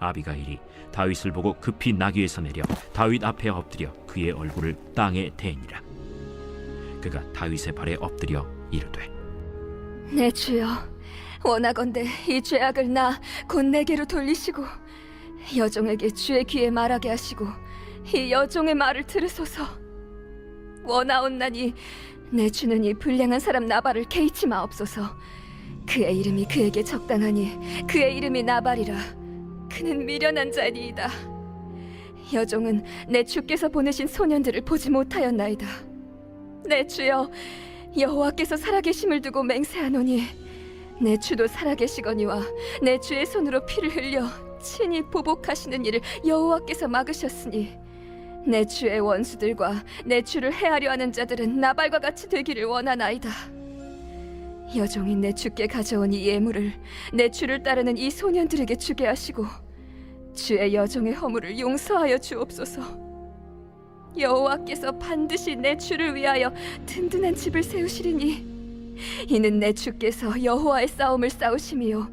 아비가일이 다윗을 보고 급히 나귀에서 내려 다윗 앞에 엎드려 그의 얼굴을 땅에 대니라. 그가 다윗의 발에 엎드려 이르되, 내 주여, 원하건대 이 죄악을 나 곧 내게로 돌리시고 여종에게 주의 귀에 말하게 하시고 이 여종의 말을 들으소서. 원하옵나니 내 주는 이 불량한 사람 나발을 개의치 마옵소서. 그의 이름이 그에게 적당하니 그의 이름이 나발이라. 그는 미련한 자니이다. 여종은 내 주께서 보내신 소년들을 보지 못하였나이다. 내 주여, 여호와께서 살아계심을 두고 맹세하노니 내 주도 살아계시거니와 내 주의 손으로 피를 흘려 친히 보복하시는 일을 여호와께서 막으셨으니 내 주의 원수들과 내 주를 해하려 하는 자들은 나발과 같이 되기를 원하나이다. 여종이 내 주께 가져온 이 예물을 내 주를 따르는 이 소년들에게 주게 하시고 주의 여종의 허물을 용서하여 주옵소서. 여호와께서 반드시 내 주를 위하여 든든한 집을 세우시리니 이는 내 주께서 여호와의 싸움을 싸우심이요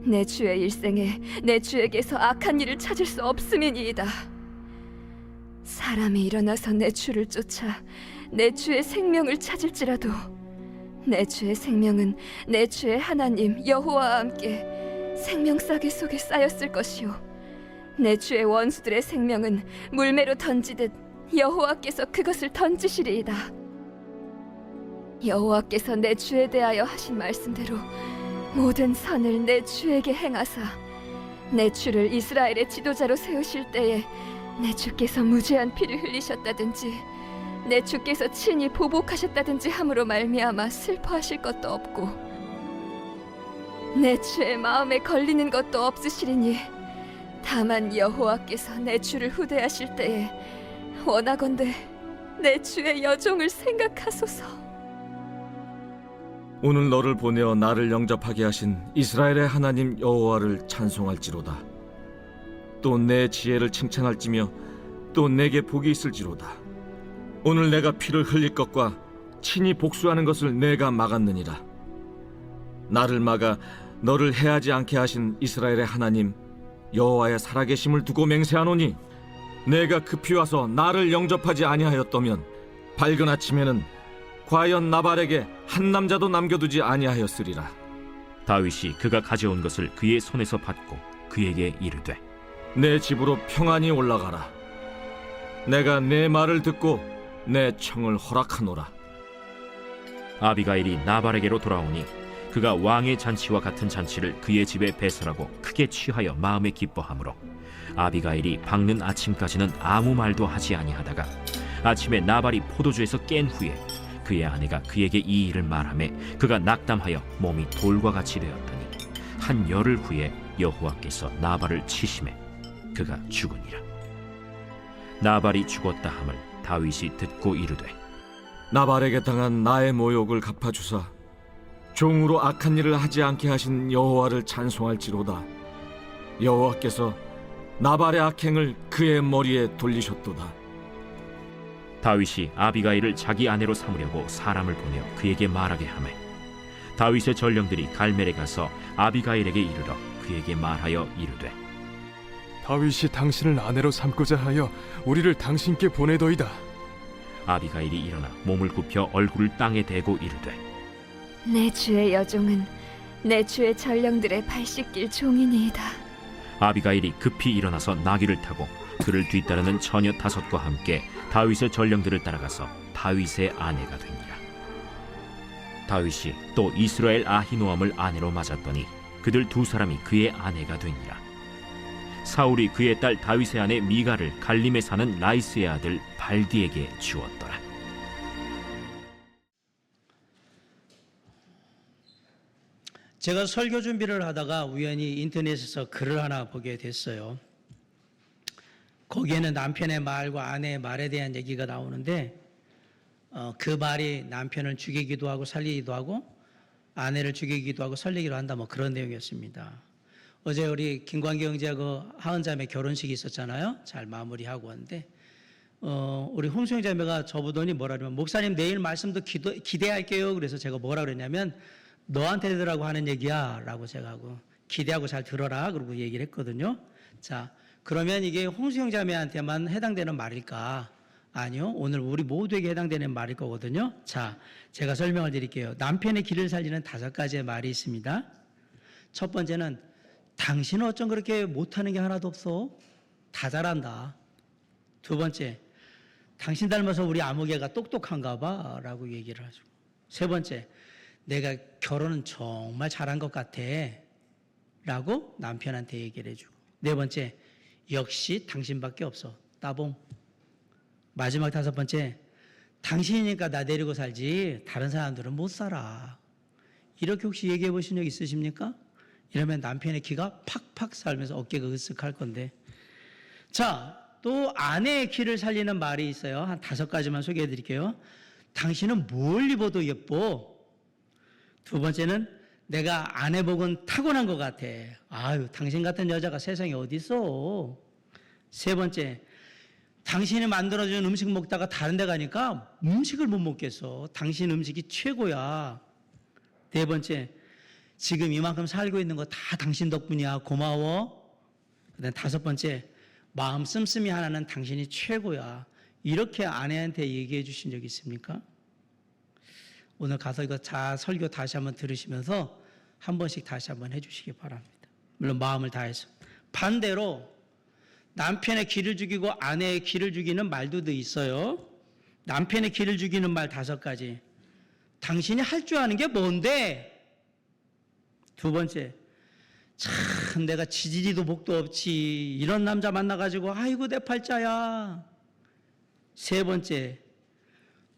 내 주의 일생에 내 주에게서 악한 일을 찾을 수 없음이니이다. 사람이 일어나서 내 주를 쫓아 내 주의 생명을 찾을지라도 내 주의 생명은 내 주의 하나님 여호와와 함께 생명싸개 속에 쌓였을 것이요 내 주의 원수들의 생명은 물매로 던지듯 여호와께서 그것을 던지시리이다. 여호와께서 내 주에 대하여 하신 말씀대로 모든 선을 내 주에게 행하사 내 주를 이스라엘의 지도자로 세우실 때에 내 주께서 무죄한 피를 흘리셨다든지 내 주께서 친히 보복하셨다든지 함으로 말미암아 슬퍼하실 것도 없고 내 주의 마음에 걸리는 것도 없으시리니 다만 여호와께서 내 주를 후대하실 때에 원하건대 내 주의 여종을 생각하소서. 오늘 너를 보내어 나를 영접하게 하신 이스라엘의 하나님 여호와를 찬송할지로다. 또 내 지혜를 칭찬할지며 또 내게 복이 있을지로다. 오늘 내가 피를 흘릴 것과 친히 복수하는 것을 내가 막았느니라. 나를 막아 너를 해하지 않게 하신 이스라엘의 하나님 여호와의 살아계심을 두고 맹세하노니 내가 급히 와서 나를 영접하지 아니하였더면 밝은 아침에는 과연 나발에게 한 남자도 남겨두지 아니하였으리라. 다윗이 그가 가져온 것을 그의 손에서 받고 그에게 이르되, 내 집으로 평안히 올라가라. 내가 내 말을 듣고 내 청을 허락하노라. 아비가일이 나발에게로 돌아오니 그가 왕의 잔치와 같은 잔치를 그의 집에 배설하고 크게 취하여 마음에 기뻐하므로 아비가일이 밝는 아침까지는 아무 말도 하지 아니하다가 아침에 나발이 포도주에서 깬 후에 그의 아내가 그에게 이 일을 말하매 그가 낙담하여 몸이 돌과 같이 되었더니 한 열흘 후에 여호와께서 나발을 치심해 그가 죽으니라. 나발이 죽었다 함을 다윗이 듣고 이르되, 나발에게 당한 나의 모욕을 갚아주사 종으로 악한 일을 하지 않게 하신 여호와를 찬송할지로다. 여호와께서 나발의 악행을 그의 머리에 돌리셨도다. 다윗이 아비가일을 자기 아내로 삼으려고 사람을 보내어 그에게 말하게 하매 다윗의 전령들이 갈멜에 가서 아비가일에게 이르러 그에게 말하여 이르되, 다윗이 당신을 아내로 삼고자 하여 우리를 당신께 보내더이다. 아비가일이 일어나 몸을 굽혀 얼굴을 땅에 대고 이르되, 내 주의 여종은 내 주의 전령들의 발 씻길 종이니이다. 아비가일이 급히 일어나서 나귀를 타고 그를 뒤따르는 처녀 5과 함께 다윗의 전령들을 따라가서 다윗의 아내가 되니라. 다윗이 또 이스라엘 아히노암을 아내로 맞았더니 그들 2사람이 그의 아내가 되니라. 사울이 그의 딸 다윗의 아내 미가를 갈림에 사는 라이스의 아들 발디에게 주었더라. 제가 설교 준비를 하다가 우연히 인터넷에서 글을 하나 보게 됐어요. 거기에는 남편의 말과 아내의 말에 대한 얘기가 나오는데 그 말이 남편을 죽이기도 하고 살리기도 하고 아내를 죽이기도 하고 살리기도 한다, 뭐 그런 내용이었습니다. 어제 우리 김광기 형제가 그 하은자매 결혼식이 있었잖아요. 잘 마무리하고 왔는데 우리 홍수 형제매가 저보더니 뭐라 그러면, 목사님 내일 말씀도 기대할게요. 그래서 제가 뭐라 그랬냐면, 너한테 들으라고 하는 얘기야 라고 제가 하고, 기대하고 잘 들어라 그러고 얘기를 했거든요. 자, 그러면 이게 홍수영 자매한테만 해당되는 말일까? 아니요. 오늘 우리 모두에게 해당되는 말일 거거든요. 자, 제가 설명을 드릴게요. 남편의 길을 살리는 5가지의 말이 있습니다. 첫 번째는 당신은 어쩜 그렇게 못하는 게 하나도 없어? 다 잘한다. 두 번째, 당신 닮아서 우리 아무개가 똑똑한가 봐 라고 얘기를 하죠. 세 번째, 내가 결혼은 정말 잘한 것 같아 라고 남편한테 얘기를 해주고, 네 번째, 역시 당신밖에 없어. 따봉. 마지막 5번째, 당신이니까 나 데리고 살지 다른 사람들은 못 살아. 이렇게 혹시 얘기해 보신 적 있으십니까? 이러면 남편의 기가 팍팍 살면서 어깨가 으쓱할 건데. 자, 또 아내의 기를 살리는 말이 있어요. 한 5가지만 소개해 드릴게요. 당신은 뭘 입어도 예뻐. 두 번째는 내가 아내 복은 타고난 것 같아. 아유, 당신 같은 여자가 세상에 어디 있어. 세 번째, 당신이 만들어준 음식 먹다가 다른 데 가니까 음식을 못 먹겠어. 당신 음식이 최고야. 네 번째, 지금 이만큼 살고 있는 거 다 당신 덕분이야. 고마워. 그다음 5번째, 마음 씀씀이 하나는 당신이 최고야. 이렇게 아내한테 얘기해 주신 적 있습니까? 오늘 가서 이거 설교 다시 한번 들으시면서 한 번씩 다시 한번 해 주시기 바랍니다. 물론 마음을 다해서. 반대로 남편의 기를 죽이고 아내의 기를 죽이는 말도 있어요. 남편의 기를 죽이는 말 5가지. 당신이 할 줄 아는 게 뭔데? 두 번째, 참 내가 지지리도 복도 없지. 이런 남자 만나가지고 아이고 내 팔자야. 세 번째,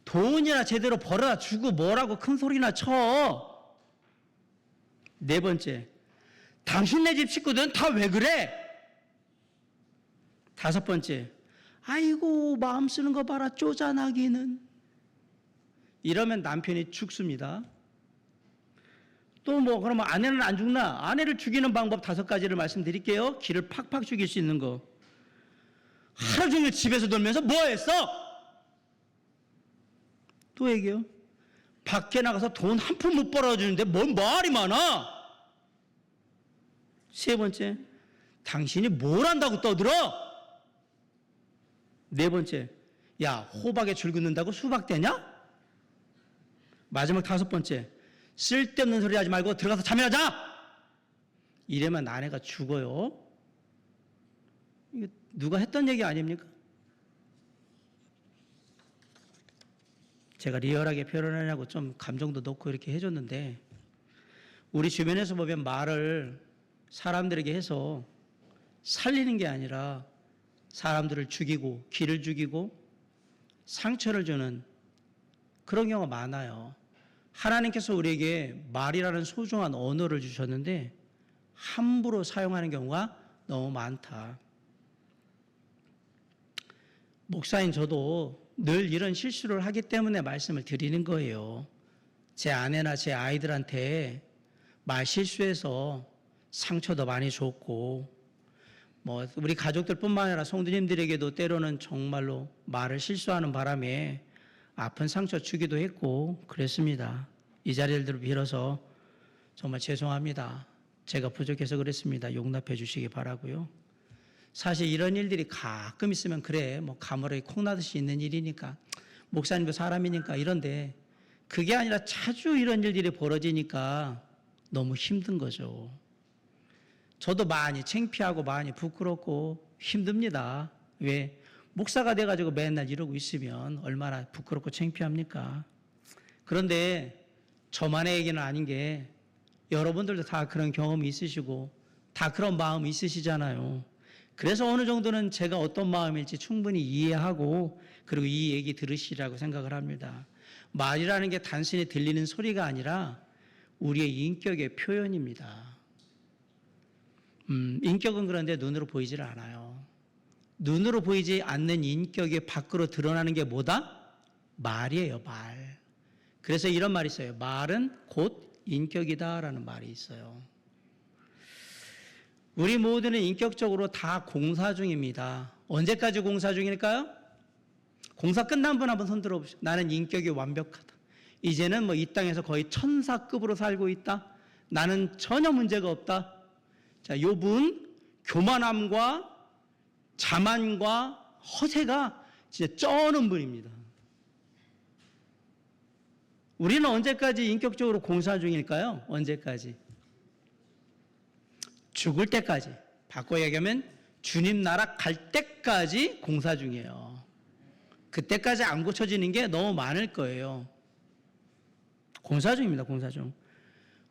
돈이나 제대로 벌어다 주고 뭐라고 큰 소리나 쳐. 네 번째, 당신네 집 식구들은 다 왜 그래? 5번째, 아이고 마음 쓰는 거 봐라 쪼잔하기는. 이러면 남편이 죽습니다. 또 뭐 그러면 아내는 안 죽나? 아내를 죽이는 방법 5가지를 말씀드릴게요. 기를 팍팍 죽일 수 있는 거. 하루 종일 집에서 놀면서 뭐 했어? 또 얘기해요. 밖에 나가서 돈 한 푼 못 벌어주는데 뭔 말이 많아? 세 번째, 당신이 뭘 한다고 떠들어? 네 번째, 야 호박에 줄 긋는다고 수박 되냐? 마지막 5번째, 쓸데없는 소리 하지 말고 들어가서 잠이나. 이러면 아내가 죽어요. 이거 누가 했던 얘기 아닙니까? 제가 리얼하게 표현하냐고 좀 감정도 넣고 이렇게 해줬는데, 우리 주변에서 보면 말을 사람들에게 해서 살리는 게 아니라 사람들을 죽이고 기를 죽이고 상처를 주는 그런 경우가 많아요. 하나님께서 우리에게 말이라는 소중한 언어를 주셨는데 함부로 사용하는 경우가 너무 많다. 목사인 저도 늘 이런 실수를 하기 때문에 말씀을 드리는 거예요. 제 아내나 제 아이들한테 말 실수해서 상처도 많이 줬고, 뭐 우리 가족들뿐만 아니라 성도님들에게도 때로는 정말로 말을 실수하는 바람에 아픈 상처 주기도 했고 그랬습니다. 이 자리를 빌어서 정말 죄송합니다. 제가 부족해서 그랬습니다. 용납해 주시기 바라고요. 사실 이런 일들이 가끔 있으면 그래 뭐 가물하게 콩나듯이 있는 일이니까, 목사님도 사람이니까 이런데, 그게 아니라 자주 이런 일들이 벌어지니까 너무 힘든 거죠. 저도 많이 창피하고 많이 부끄럽고 힘듭니다. 왜? 목사가 돼가지고 맨날 이러고 있으면 얼마나 부끄럽고 창피합니까? 그런데 저만의 얘기는 아닌 게, 여러분들도 다 그런 경험이 있으시고 다 그런 마음이 있으시잖아요. 그래서 어느 정도는 제가 어떤 마음일지 충분히 이해하고 그리고 이 얘기 들으시라고 생각을 합니다. 말이라는 게 단순히 들리는 소리가 아니라 우리의 인격의 표현입니다. 인격은 그런데 눈으로 보이질 않아요. 눈으로 보이지 않는 인격이 밖으로 드러나는 게 뭐다? 말이에요, 말. 그래서 이런 말이 있어요. 말은 곧 인격이다라는 말이 있어요. 우리 모두는 인격적으로 다 공사 중입니다. 언제까지 공사 중일까요? 공사 끝난 분 한번 손 들어보시죠. 나는 인격이 완벽하다. 이제는 뭐 이 땅에서 거의 천사급으로 살고 있다. 나는 전혀 문제가 없다. 자, 요 분 교만함과 자만과 허세가 진짜 쩌는 분입니다. 우리는 언제까지 인격적으로 공사 중일까요? 언제까지? 죽을 때까지. 바꿔 얘기하면 주님 나라 갈 때까지 공사 중이에요. 그때까지 안 고쳐지는 게 너무 많을 거예요. 공사 중입니다. 공사 중.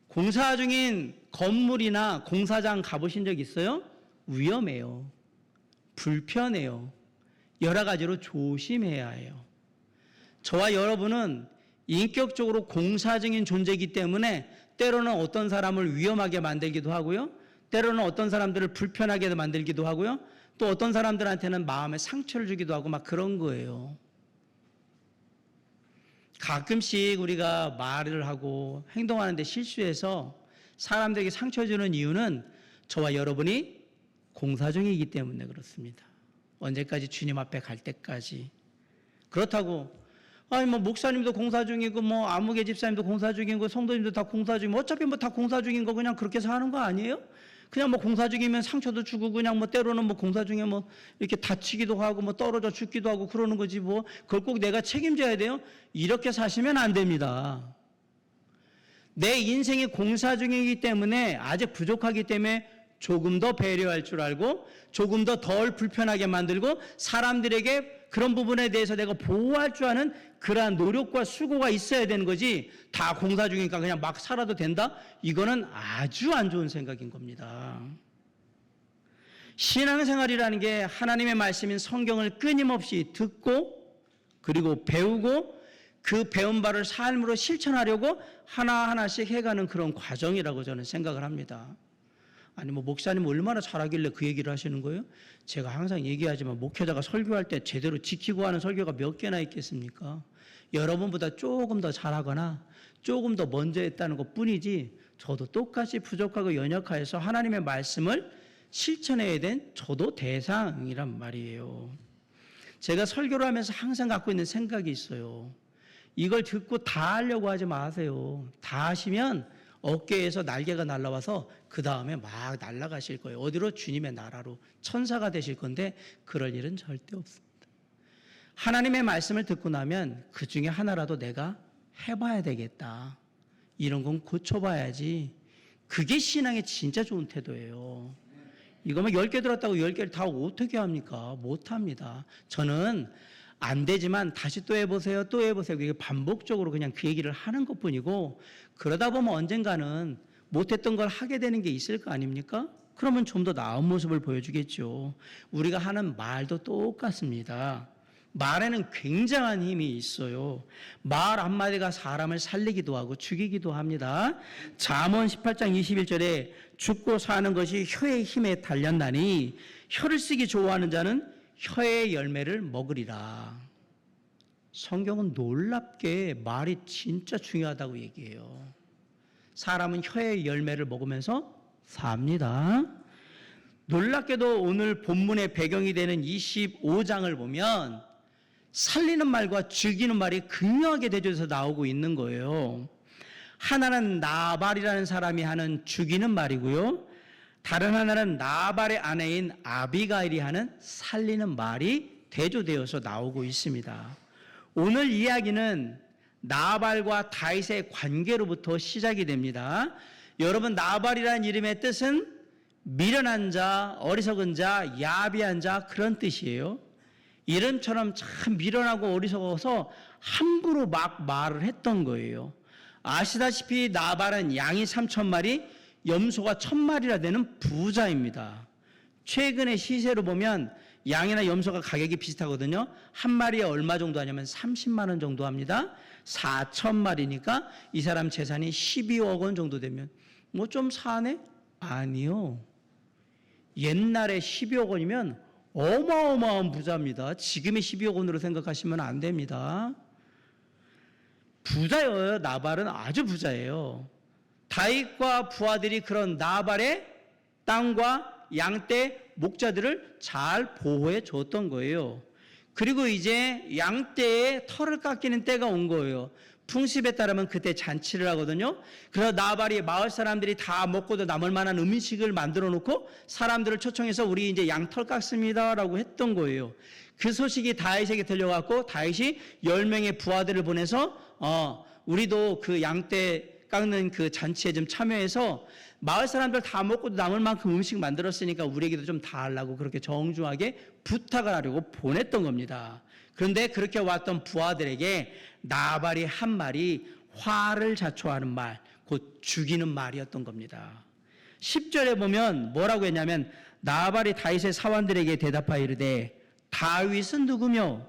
공사 중인 건물이나 공사장 가보신 적 있어요? 위험해요. 불편해요. 여러 가지로 조심해야 해요. 저와 여러분은 인격적으로 공사 중인 존재이기 때문에 때로는 어떤 사람을 위험하게 만들기도 하고요. 때로는 어떤 사람들을 불편하게 만들기도 하고요. 또 어떤 사람들한테는 마음에 상처를 주기도 하고 막 그런 거예요. 가끔씩 우리가 말을 하고 행동하는데 실수해서 사람들에게 상처 주는 이유는 저와 여러분이 공사 중이기 때문에 그렇습니다. 언제까지? 주님 앞에 갈 때까지. 그렇다고 아니 뭐 목사님도 공사 중이고 뭐 아무개 집사님도 공사 중이고 성도님도 다 공사 중이고 어차피 뭐 다 공사 중인 거 그냥 그렇게 사는 거 아니에요? 그냥 뭐 공사 중이면 상처도 주고 그냥 뭐 때로는 뭐 공사 중에 뭐 이렇게 다치기도 하고 뭐 떨어져 죽기도 하고 그러는 거지 뭐 그걸 꼭 내가 책임져야 돼요? 이렇게 사시면 안 됩니다. 내 인생이 공사 중이기 때문에 아직 부족하기 때문에 조금 더 배려할 줄 알고 조금 더 덜 불편하게 만들고 사람들에게 그런 부분에 대해서 내가 보호할 줄 아는 그러한 노력과 수고가 있어야 되는 거지 다 공사 중이니까 그냥 막 살아도 된다? 이거는 아주 안 좋은 생각인 겁니다. 신앙생활이라는 게 하나님의 말씀인 성경을 끊임없이 듣고 그리고 배우고 그 배운 바를 삶으로 실천하려고 하나하나씩 해가는 그런 과정이라고 저는 생각을 합니다. 아니 뭐 목사님 얼마나 잘하길래 그 얘기를 하시는 거예요? 제가 항상 얘기하지만 목회자가 설교할 때 제대로 지키고 하는 설교가 몇 개나 있겠습니까? 여러분보다 조금 더 잘하거나 조금 더 먼저 했다는 것 뿐이지 저도 똑같이 부족하고 연약하여서 하나님의 말씀을 실천해야 된 저도 대상이란 말이에요. 제가 설교를 하면서 항상 갖고 있는 생각이 있어요. 이걸 듣고 다 하려고 하지 마세요. 다 하시면 어깨에서 날개가 날라와서 그 다음에 막 날아가실 거예요. 어디로? 주님의 나라로 천사가 되실 건데 그럴 일은 절대 없습니다. 하나님의 말씀을 듣고 나면 그 중에 하나라도 내가 해봐야 되겠다. 이런 건 고쳐봐야지. 그게 신앙의 진짜 좋은 태도예요. 이거 막 10개 들었다고 10개를 다 어떻게 합니까? 못합니다. 저는 안 되지만 다시 또 해보세요. 또 해보세요. 이게 반복적으로 그냥 그 얘기를 하는 것뿐이고 그러다 보면 언젠가는 못했던 걸 하게 되는 게 있을 거 아닙니까? 그러면 좀 더 나은 모습을 보여주겠죠. 우리가 하는 말도 똑같습니다. 말에는 굉장한 힘이 있어요. 말 한마디가 사람을 살리기도 하고 죽이기도 합니다. 잠언 18장 21절에 죽고 사는 것이 혀의 힘에 달렸나니 혀를 쓰기 좋아하는 자는 혀의 열매를 먹으리라. 성경은 놀랍게 말이 진짜 중요하다고 얘기해요. 사람은 혀의 열매를 먹으면서 삽니다. 놀랍게도 오늘 본문의 배경이 되는 25장을 보면 살리는 말과 죽이는 말이 극명하게 대조해서 나오고 있는 거예요. 하나는 나발이라는 사람이 하는 죽이는 말이고요. 다른 하나는 나발의 아내인 아비가일이 하는 살리는 말이 대조되어서 나오고 있습니다. 오늘 이야기는 나발과 다윗의 관계로부터 시작이 됩니다. 여러분, 나발이라는 이름의 뜻은 미련한 자, 어리석은 자, 야비한 자 그런 뜻이에요. 이름처럼 참 미련하고 어리석어서 함부로 막 말을 했던 거예요. 아시다시피 나발은 양이 3,000마리, 염소가 1,000마리나 되는 부자입니다. 최근의 시세로 보면 양이나 염소가 가격이 비슷하거든요. 한 마리에 얼마 정도 하냐면 30만 원 정도 합니다. 4,000마리니까 이 사람 재산이 12억 원 정도 되면 뭐 좀 사네? 아니요. 옛날에 12억 원이면 어마어마한 부자입니다. 지금의 12억 원으로 생각하시면 안 됩니다. 부자예요. 나발은 아주 부자예요. 다윗과 부하들이 그런 나발의 땅과 양떼, 목자들을 잘 보호해 줬던 거예요. 그리고 이제 양떼의 털을 깎이는 때가 온 거예요. 풍습에 따르면 그때 잔치를 하거든요. 그래서 나발이 마을 사람들이 다 먹고도 남을 만한 음식을 만들어 놓고 사람들을 초청해서 우리 이제 양털 깎습니다라고 했던 거예요. 그 소식이 다윗에게 들려갖고 다윗이 10명의 부하들을 보내서 우리도 그 양떼 깎는 그 잔치에 좀 참여해서 마을 사람들 다 먹고도 남을 만큼 음식 만들었으니까 우리에게도 좀 다 하려고 그렇게 정중하게 부탁을 하려고 보냈던 겁니다. 그런데 그렇게 왔던 부하들에게 나발이 한 말이 화를 자초하는 말, 곧 죽이는 말이었던 겁니다. 10절에 보면 뭐라고 했냐면 나발이 다윗의 사원들에게 대답하여 이르되 다윗은 누구며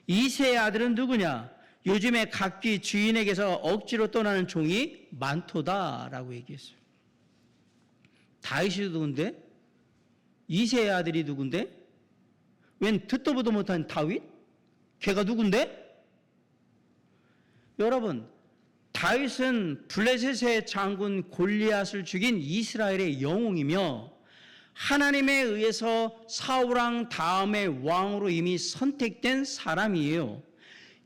이새의 아들은 누구냐? 요즘에 각기 주인에게서 억지로 떠나는 종이 많도다라고 얘기했어요. 다윗이 누군데? 이새의 아들이 누군데? 웬 듣도 보도 못한 다윗? 걔가 누군데? 여러분, 다윗은 블레셋의 장군 골리앗을 죽인 이스라엘의 영웅이며 하나님에 의해서 사울왕 다음에 왕으로 이미 선택된 사람이에요.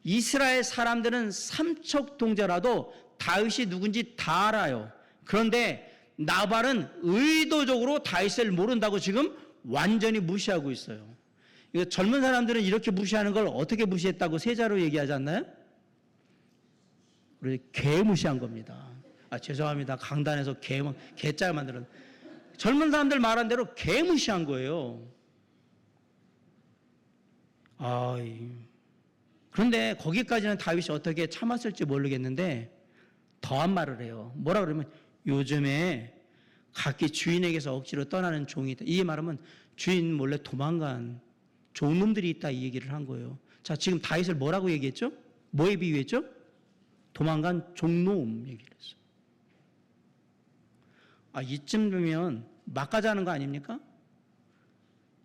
이스라엘 사람들은 삼척동자라도 다윗이 누군지 다 알아요. 그런데 나발은 의도적으로 다윗을 모른다고 지금 완전히 무시하고 있어요. 이거 젊은 사람들은 이렇게 무시하는 걸 어떻게 무시했다고 세자로 얘기하지 않나요? 우리 개 무시한 겁니다. 죄송합니다. 강단에서 개짤 만드는 젊은 사람들 말한 대로 개 무시한 거예요. 그런데 거기까지는 다윗이 어떻게 참았을지 모르겠는데 더한 말을 해요. 뭐라 그러면 요즘에 각기 주인에게서 억지로 떠나는 종이 있다. 이게 말하면 주인 몰래 도망간 종놈들이 있다 이 얘기를 한 거예요. 자, 지금 다윗을 뭐라고 얘기했죠? 뭐에 비유했죠? 도망간 종놈 얘기를 했어요. 이쯤 되면 막가자는 거 아닙니까?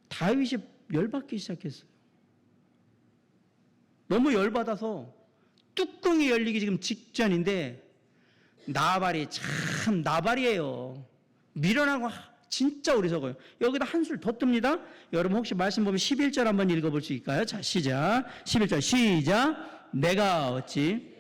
다윗이 열받기 시작했어요. 너무 열받아서 뚜껑이 열리기 지금 직전인데 나발이 참 나발이에요. 미련하고 진짜 어리석어요. 여기다 한술 더 뜹니다. 여러분 혹시 말씀 보면 11절 한번 읽어볼 수 있을까요? 자, 시작. 11절 시작. 내가 어찌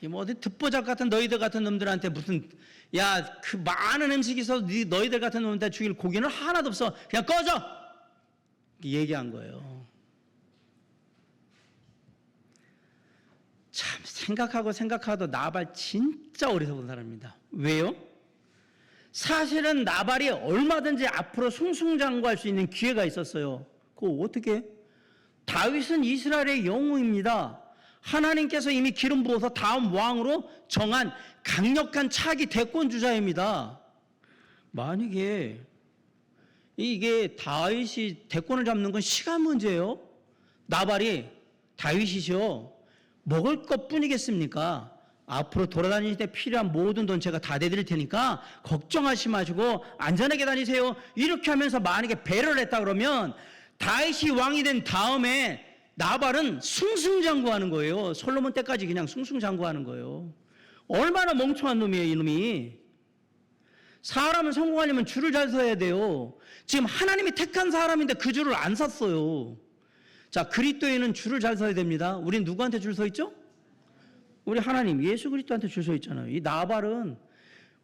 이 뭐 어디 듣보잡 같은 너희들 같은 놈들한테 무슨 그 많은 음식이 있어서 너희들 같은 놈한테 죽일 고기는 하나도 없어. 그냥 꺼져. 얘기한 거예요. 참 생각하도 나발 진짜 어리석은 사람입니다. 왜요? 사실은 나발이 얼마든지 앞으로 승승장구할 수 있는 기회가 있었어요. 그거 어떻게? 다윗은 이스라엘의 영웅입니다. 하나님께서 이미 기름 부어서 다음 왕으로 정한 강력한 차기 대권 주자입니다. 만약에 이게 다윗이 대권을 잡는 건 시간 문제예요. 나발이 다윗이죠. 먹을 것뿐이겠습니까? 앞으로 돌아다닐 때 필요한 모든 돈 제가 다 내드릴 테니까 걱정하지 마시고 안전하게 다니세요. 이렇게 하면서 만약에 배려를 했다 그러면 다윗이 왕이 된 다음에 나발은 승승장구하는 거예요. 솔로몬 때까지 그냥 승승장구하는 거예요. 얼마나 멍청한 놈이에요, 이놈이. 사람은 성공하려면 줄을 잘 서야 돼요. 지금 하나님이 택한 사람인데 그 줄을 안 섰어요. 자, 그리스도인은 줄을 잘 서야 됩니다. 우린 누구한테 줄 서 있죠? 우리 하나님, 예수 그리스도한테 줄 서 있잖아요. 이 나발은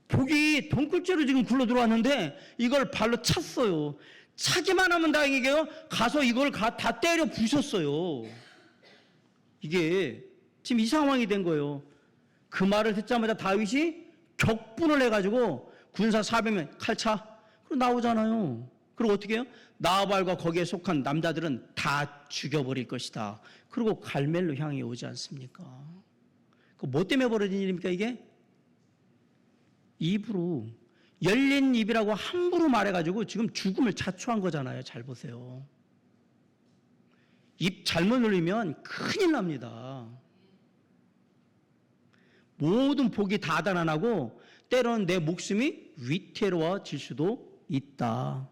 복이 덩굴째로 지금 굴러 들어왔는데 이걸 발로 찼어요. 차기만 하면 다행이게요. 가서 이걸 다 때려 부셨어요. 이게 지금 이 상황이 된 거예요. 그 말을 듣자마자 다윗이 격분을 해가지고 군사 400명 칼차 그럼 나오잖아요. 그리고 어떻게 해요? 나발과 거기에 속한 남자들은 다 죽여버릴 것이다. 그리고 갈멜로 향해 오지 않습니까? 그 뭐 때문에 벌어진 일입니까 이게? 입으로 열린 입이라고 함부로 말해가지고 지금 죽음을 자초한 거잖아요. 잘 보세요. 입 잘못 열리면 큰일 납니다. 모든 복이 다 달아나고 때로는 내 목숨이 위태로워질 수도 있다.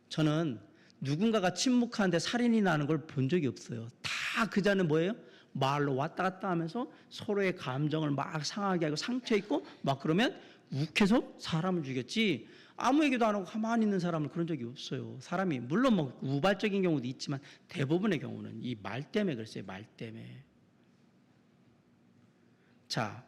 저는 누군가가 침묵하는데 살인이 나는 걸 본 적이 없어요. 다 그자는 뭐예요? 말로 왔다 갔다 하면서 서로의 감정을 막 상하게 하고 상처 있고 막 그러면 욱해서 사람을 죽였지 아무 얘기도 안 하고 가만히 있는 사람을 그런 적이 없어요. 사람이 물론 뭐 우발적인 경우도 있지만 대부분의 경우는 이 말 때문에 그랬어요. 말 때문에. 자,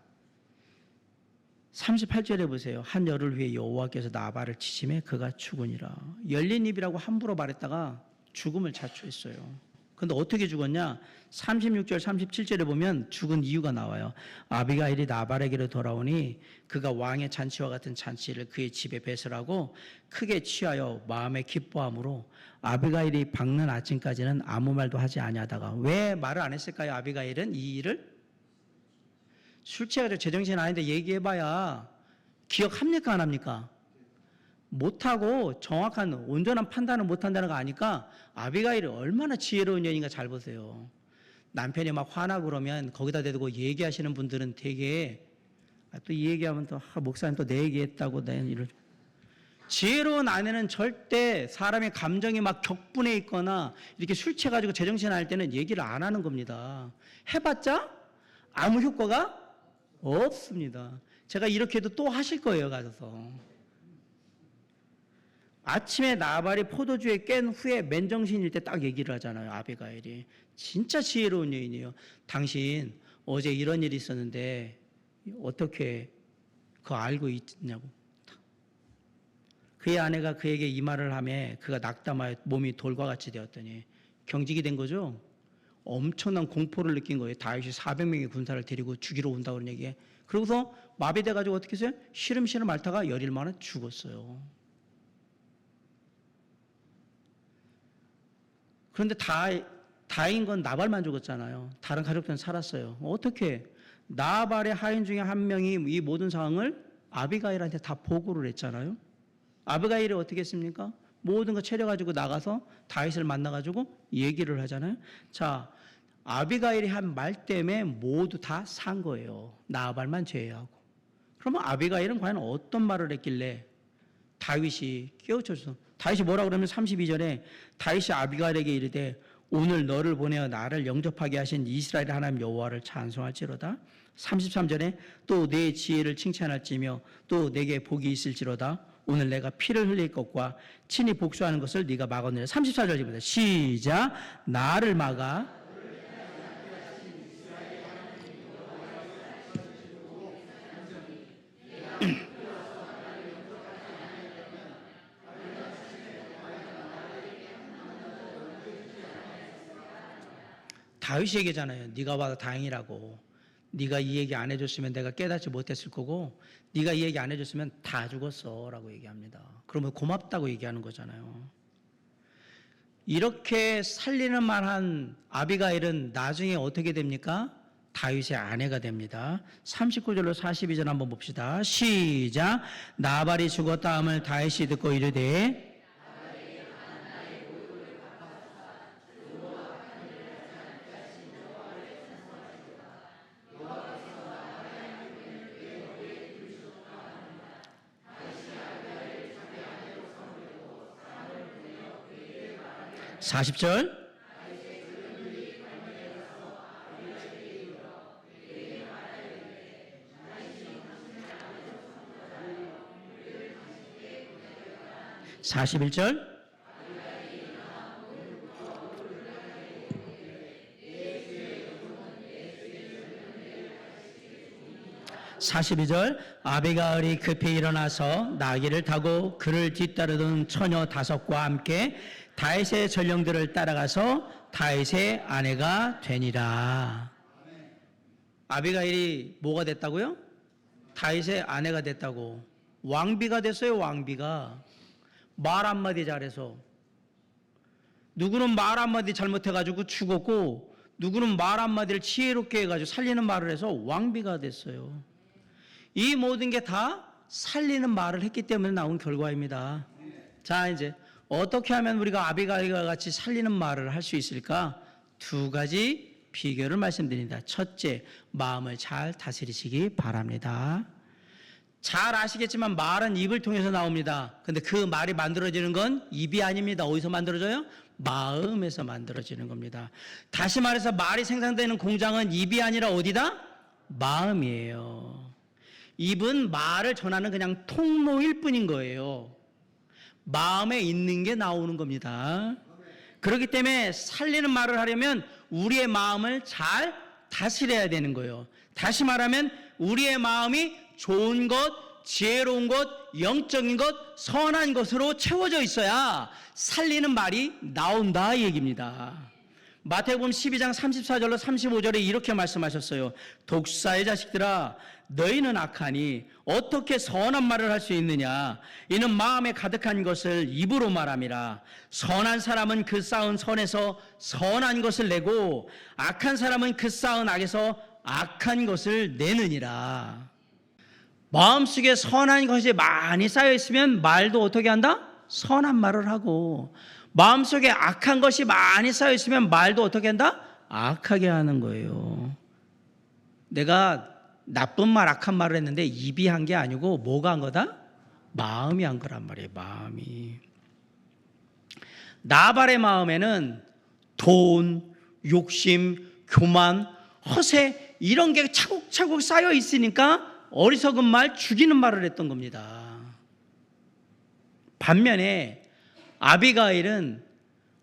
38절에 보세요. 한 열을 위해 여호와께서 나발을 치심에 그가 죽으니라. 열린 입이라고 함부로 말했다가 죽음을 자초했어요. 근데 어떻게 죽었냐? 36절, 37절에 보면 죽은 이유가 나와요. 아비가일이 나발에게로 돌아오니 그가 왕의 잔치와 같은 잔치를 그의 집에 배설하고 크게 취하여 마음에 기뻐함으로 아비가일이 밝는 아침까지는 아무 말도 하지 아니하다가 왜 말을 안 했을까요? 아비가일은 이 일을 술 취해가지고 제정신 아닌데 얘기해봐야 기억합니까? 안 합니까? 못하고 정확한 온전한 판단을 못한다는 거 아니까 아비가일이 얼마나 지혜로운 여인인가 잘 보세요. 남편이 막 화나고 그러면 거기다 대고 얘기하시는 분들은 되게 또 이 얘기하면 또 목사님 또 내 얘기했다고 이런 지혜로운 아내는 절대 사람의 감정이 막 격분해 있거나 이렇게 술 취해가지고 제정신 할 때는 얘기를 안 하는 겁니다. 해봤자 아무 효과가 없습니다. 제가 이렇게 해도 또 하실 거예요, 가셔서. 아침에 나발이 포도주에 깬 후에 맨정신일 때 딱 얘기를 하잖아요. 아비가일이. 진짜 지혜로운 여인이에요. 당신 어제 이런 일이 있었는데 어떻게 그거 알고 있냐고. 그의 아내가 그에게 이 말을 하며 그가 낙담하여 몸이 돌과 같이 되었더니 경직이 된 거죠. 엄청난 공포를 느낀 거예요. 다윗이 400명의 군사를 데리고 죽이러 온다고 그런 얘기에. 그러고서 마비돼가지고 어떻게 했어요? 시름시름 앓다가 열일 만에 죽었어요. 그런데 다행인 건 나발만 죽었잖아요. 다른 가족들은 살았어요. 어떻게? 나발의 하인 중에 한 명이 이 모든 상황을 아비가일한테 다 보고를 했잖아요. 아비가일이 어떻게 했습니까? 모든 거 차려가지고 나가서 다윗을 만나가지고 얘기를 하잖아요. 자, 아비가일이 한 말 때문에 모두 다 산 거예요. 나발만 제외하고. 그러면 아비가일은 과연 어떤 말을 했길래 다윗이 깨우쳐줘서 다윗이 뭐라 그러면 32절에 다윗이 아비가일에게 이르되 오늘 너를 보내어 나를 영접하게 하신 이스라엘 하나님 여호와를 찬송할지로다. 33절에 또 내 지혜를 칭찬할지며 또 내게 복이 있을지로다. 오늘 내가 피를 흘릴 것과 친히 복수하는 것을 네가 막았느냐. 34절입니다. 시작. 나를 막아 다윗이 얘기잖아요. 네가 봐도 다행이라고. 네가 이 얘기 안 해줬으면 내가 깨닫지 못했을 거고 네가 이 얘기 안 해줬으면 다 죽었어 라고 얘기합니다. 그러면 고맙다고 얘기하는 거잖아요. 이렇게 살리는 말한 아비가일은 나중에 어떻게 됩니까? 다윗의 아내가 됩니다. 39절로 42절 한번 봅시다. 시작. 나발이 죽었다 함을 다윗이 듣고 이르되 (40절) 41절 42절 아비가일이 급히 일어나서 나귀를 타고 그를 뒤따르던 처녀 5과 함께 다윗의 전령들을 따라가서 다윗의 아내가 되니라. 아비가일이 뭐가 됐다고요? 다윗의 아내가 됐다고. 왕비가 됐어요. 왕비가. 말 한마디 잘해서. 누구는 말 한마디 잘못해가지고 죽었고 누구는 말 한마디를 지혜롭게 해가지고 살리는 말을 해서 왕비가 됐어요. 이 모든 게 다 살리는 말을 했기 때문에 나온 결과입니다. 자, 이제 어떻게 하면 우리가 아비가일과 같이 살리는 말을 할 수 있을까? 2가지 비결을 말씀드립니다. 첫째, 마음을 잘 다스리시기 바랍니다. 잘 아시겠지만 말은 입을 통해서 나옵니다. 근데 그 말이 만들어지는 건 입이 아닙니다. 어디서 만들어져요? 마음에서 만들어지는 겁니다. 다시 말해서 말이 생산되는 공장은 입이 아니라 어디다? 마음이에요. 입은 말을 전하는 그냥 통로일 뿐인 거예요. 마음에 있는 게 나오는 겁니다. 그렇기 때문에 살리는 말을 하려면 우리의 마음을 잘 다스려야 되는 거예요. 다시 말하면 우리의 마음이 좋은 것, 지혜로운 것, 영적인 것, 선한 것으로 채워져 있어야 살리는 말이 나온다 이 얘기입니다. 마태복음 12장 34절로 35절에 이렇게 말씀하셨어요. 독사의 자식들아, 너희는 악하니 어떻게 선한 말을 할 수 있느냐? 이는 마음에 가득한 것을 입으로 말함이라. 선한 사람은 그 쌓은 선에서 선한 것을 내고 악한 사람은 그 쌓은 악에서 악한 것을 내느니라. 마음속에 선한 것이 많이 쌓여 있으면 말도 어떻게 한다? 선한 말을 하고, 마음속에 악한 것이 많이 쌓여 있으면 말도 어떻게 한다? 악하게 하는 거예요. 내가 나쁜 말, 악한 말을 했는데 입이 한 게 아니고 뭐가 한 거다? 마음이 한 거란 말이에요. 마음이. 나발의 마음에는 돈, 욕심, 교만, 허세 이런 게 차곡차곡 쌓여 있으니까 어리석은 말, 죽이는 말을 했던 겁니다. 반면에 아비가일은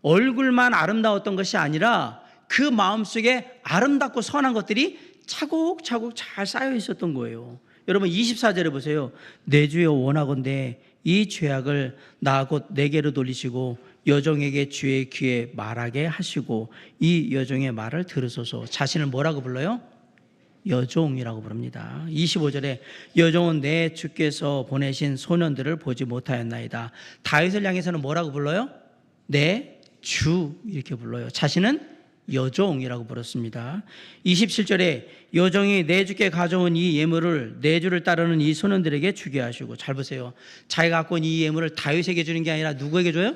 얼굴만 아름다웠던 것이 아니라 그 마음속에 아름답고 선한 것들이 차곡차곡 잘 쌓여 있었던 거예요. 여러분 24절에 보세요. 내 주여 원하건대 이 죄악을 나 곧 내게로 돌리시고 여종에게 주의 귀에 말하게 하시고 이 여종의 말을 들으소서. 자신을 뭐라고 불러요? 여종이라고 부릅니다. 25절에 여종은 내 주께서 보내신 소년들을 보지 못하였나이다. 다윗을 향해서는 뭐라고 불러요? 내 주 이렇게 불러요. 자신은 여종이라고 불렀습니다. 27절에 여종이 내 주께 가져온 이 예물을 내 주를 따르는 이 소년들에게 주게 하시고. 잘 보세요. 자기가 갖고 온 이 예물을 다윗에게 주는 게 아니라 누구에게 줘요?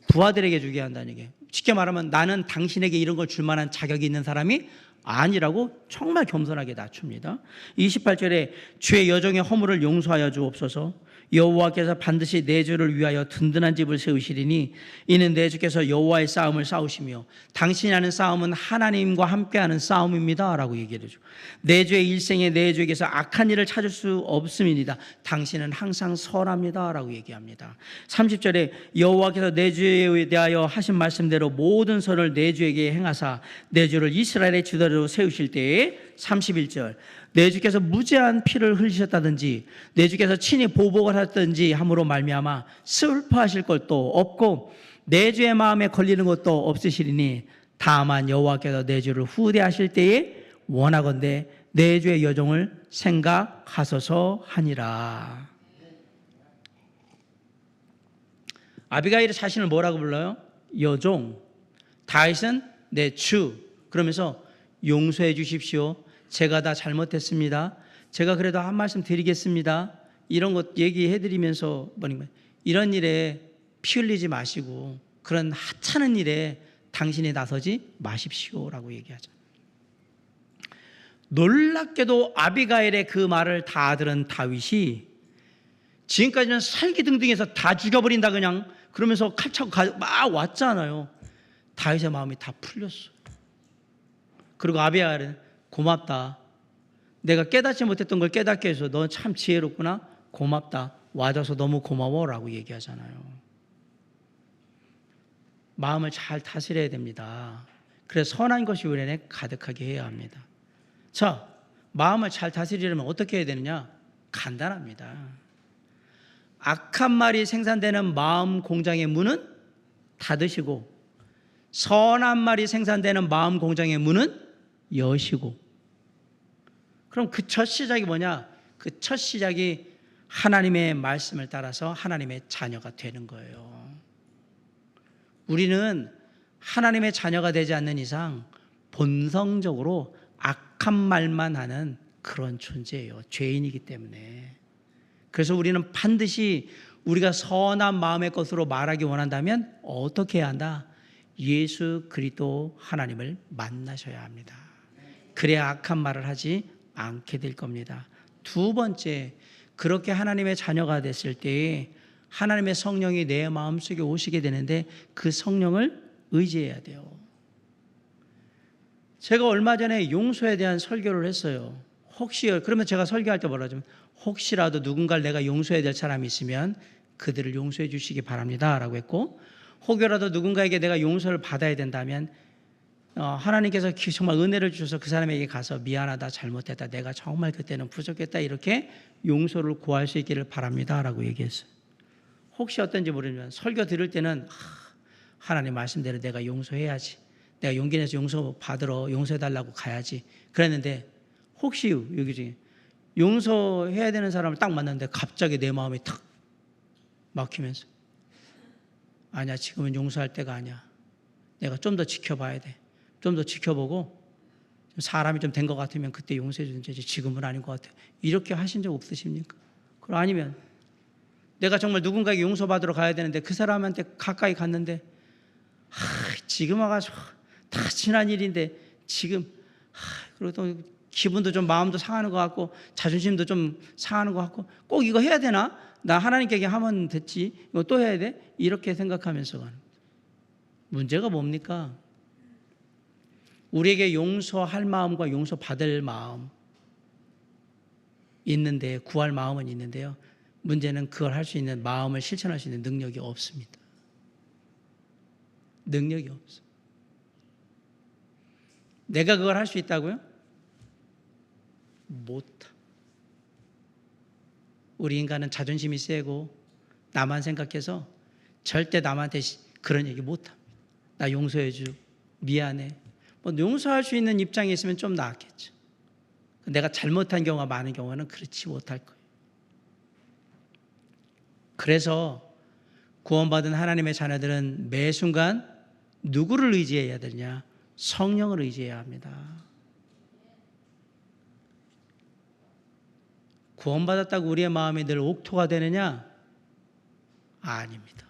부하들에게 주게 한다는 얘기예요. 쉽게 말하면 나는 당신에게 이런 걸 줄 만한 자격이 있는 사람이 아니라고 정말 겸손하게 낮춥니다. 28절에 주의 여종의 허물을 용서하여 주옵소서. 여호와께서 반드시 내 주를 위하여 든든한 집을 세우시리니 이는 내 주께서 여호와의 싸움을 싸우시며 당신이 하는 싸움은 하나님과 함께하는 싸움입니다 라고 얘기를 해줘. 내 주의 일생에 내 주에게서 악한 일을 찾을 수 없음이니다. 당신은 항상 선합니다 라고 얘기합니다. 30절에 여호와께서 내 주에 대하여 하신 말씀대로 모든 선을 내 주에게 행하사 내 주를 이스라엘의 주대로 세우실 때에 31절 내 주께서 무제한 피를 흘리셨다든지 내 주께서 친히 보복을 하셨든지 함으로 말미암아 슬퍼하실 것도 없고 내 주의 마음에 걸리는 것도 없으시리니 다만 여호와께서 내 주를 후대하실 때에 원하건대 내 주의 여종을 생각하소서 하니라. 아비가일이 자신을 뭐라고 불러요? 여종. 다윗은 내 주. 그러면서 용서해 주십시오. 제가 다 잘못했습니다. 제가 그래도 한 말씀 드리겠습니다. 이런 것 얘기해 드리면서 이런 일에 피 흘리지 마시고 그런 하찮은 일에 당신이 나서지 마십시오라고 얘기하죠. 놀랍게도 아비가일의 그 말을 다 들은 다윗이 지금까지는 살기등등해서 다 죽여버린다 그냥 그러면서 칼 차고 막 왔잖아요. 다윗의 마음이 다 풀렸어요. 그리고 아비가일은 고맙다. 내가 깨닫지 못했던 걸 깨닫게 해서 너 참 지혜롭구나. 고맙다. 와줘서 너무 고마워라고 얘기하잖아요. 마음을 잘 다스려야 됩니다. 그래서 선한 것이 우리 안에 가득하게 해야 합니다. 자, 마음을 잘 다스리려면 어떻게 해야 되느냐? 간단합니다. 악한 말이 생산되는 마음 공장의 문은 닫으시고 선한 말이 생산되는 마음 공장의 문은 여시고. 그럼 그 첫 시작이 뭐냐? 그 첫 시작이 하나님의 말씀을 따라서 하나님의 자녀가 되는 거예요. 우리는 하나님의 자녀가 되지 않는 이상 본성적으로 악한 말만 하는 그런 존재예요. 죄인이기 때문에. 그래서 우리는 반드시 우리가 선한 마음의 것으로 말하기 원한다면 어떻게 해야 한다? 예수 그리스도 하나님을 만나셔야 합니다. 그래야 악한 말을 하지 않게 될 겁니다. 두 번째, 그렇게 하나님의 자녀가 됐을 때에 하나님의 성령이 내 마음속에 오시게 되는데 그 성령을 의지해야 돼요. 제가 얼마 전에 용서에 대한 설교를 했어요. 그러면 제가 설교할 때 뭐라 하냐면 혹시라도 누군가를 내가 용서해야 될 사람이 있으면 그들을 용서해 주시기 바랍니다 라고 했고, 혹여라도 누군가에게 내가 용서를 받아야 된다면 하나님께서 정말 은혜를 주셔서 그 사람에게 가서 미안하다, 잘못했다, 내가 정말 그때는 부족했다, 이렇게 용서를 구할 수 있기를 바랍니다 라고 얘기했어요. 혹시 어떤지 모르지만 설교 들을 때는 하나님 말씀대로 내가 용서해야지, 내가 용기 내서 용서 받으러 용서해달라고 가야지 그랬는데, 혹시 여기 중에 용서해야 되는 사람을 딱 만났는데 갑자기 내 마음이 탁 막히면서 아니야, 지금은 용서할 때가 아니야, 내가 좀 더 지켜봐야 돼, 좀 더 지켜보고 사람이 좀 된 것 같으면 그때 용서해 주는 거지, 지금은 아닌 것 같아, 이렇게 하신 적 없으십니까? 그럼 아니면 내가 정말 누군가에게 용서받으러 가야 되는데 그 사람한테 가까이 갔는데 지금 와가지고 다 지난 일인데 지금 그리고 또 기분도 좀 마음도 상하는 것 같고 자존심도 좀 상하는 것 같고 꼭 이거 해야 되나? 나 하나님께 하면 됐지, 이거 또 해야 돼? 이렇게 생각하면서 가는 거예요. 문제가 뭡니까? 우리에게 용서할 마음과 용서받을 마음 있는데, 구할 마음은 있는데요, 문제는 그걸 할 수 있는 마음을 실천할 수 있는 능력이 없습니다. 능력이 없어. 내가 그걸 할 수 있다고요? 못하. 우리 인간은 자존심이 세고 나만 생각해서 절대 남한테 그런 얘기 못합니다. 나 용서해줘, 미안해. 뭐 용서할 수 있는 입장에 있으면 좀 나았겠죠. 내가 잘못한 경우가 많은 경우는 그렇지 못할 거예요. 그래서 구원받은 하나님의 자녀들은 매 순간 누구를 의지해야 되냐? 성령을 의지해야 합니다. 구원받았다고 우리의 마음이 늘 옥토가 되느냐? 아닙니다.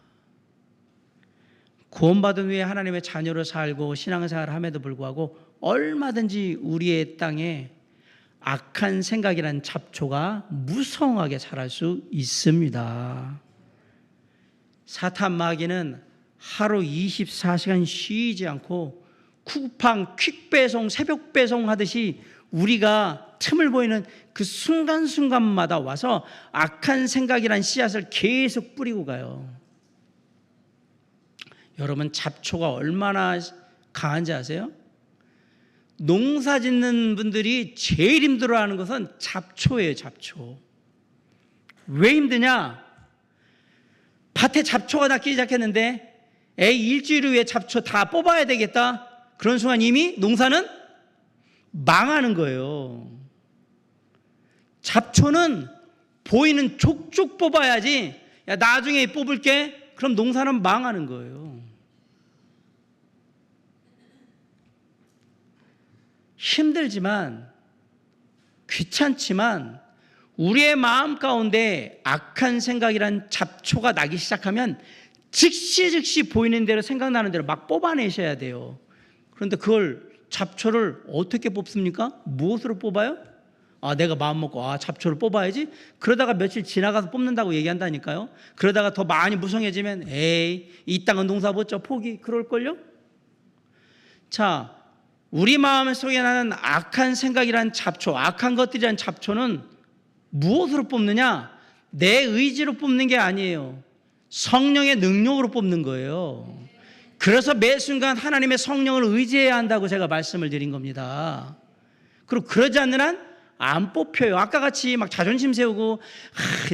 구원받은 후에 하나님의 자녀로 살고 신앙생활을 함에도 불구하고 얼마든지 우리의 땅에 악한 생각이라는 잡초가 무성하게 자랄 수 있습니다. 사탄 마귀는 하루 24시간 쉬지 않고 쿠팡 퀵배송, 새벽 배송하듯이 우리가 틈을 보이는 그 순간순간마다 와서 악한 생각이란 씨앗을 계속 뿌리고 가요. 여러분, 잡초가 얼마나 강한지 아세요? 농사 짓는 분들이 제일 힘들어하는 것은 잡초예요. 잡초. 왜 힘드냐? 밭에 잡초가 났기 시작했는데 일주일 후에 잡초 다 뽑아야 되겠다. 그런 순간 이미 농사는 망하는 거예요. 잡초는 보이는 족족 뽑아야지, 야 나중에 뽑을게, 그럼 농사는 망하는 거예요. 힘들지만, 귀찮지만 우리의 마음 가운데 악한 생각이란 잡초가 나기 시작하면 즉시 보이는 대로, 생각나는 대로 막 뽑아내셔야 돼요. 그런데 그걸, 잡초를 어떻게 뽑습니까? 무엇으로 뽑아요? 내가 마음 먹고 잡초를 뽑아야지. 그러다가 며칠 지나가서 뽑는다고 얘기한다니까요. 그러다가 더 많이 무성해지면 이 땅은 농사 못 져, 포기, 그럴걸요? 자, 우리 마음 속에 나는 악한 생각이란 잡초, 악한 것들이란 잡초는 무엇으로 뽑느냐? 내 의지로 뽑는 게 아니에요. 성령의 능력으로 뽑는 거예요. 그래서 매 순간 하나님의 성령을 의지해야 한다고 제가 말씀을 드린 겁니다. 그리고 그러지 않는 한 안 뽑혀요. 아까 같이 막 자존심 세우고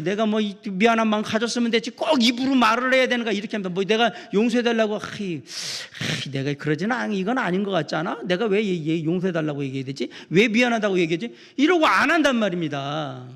내가 뭐 미안한 마음 가졌으면 됐지, 꼭 입으로 말을 해야 되는가, 이렇게 합니다. 뭐 내가 용서해달라고 내가 그러지는 않아, 이건 아닌 것 같지 않아? 내가 왜 얘 용서해달라고 얘기해야 되지? 왜 미안하다고 얘기하지? 이러고 안 한단 말입니다.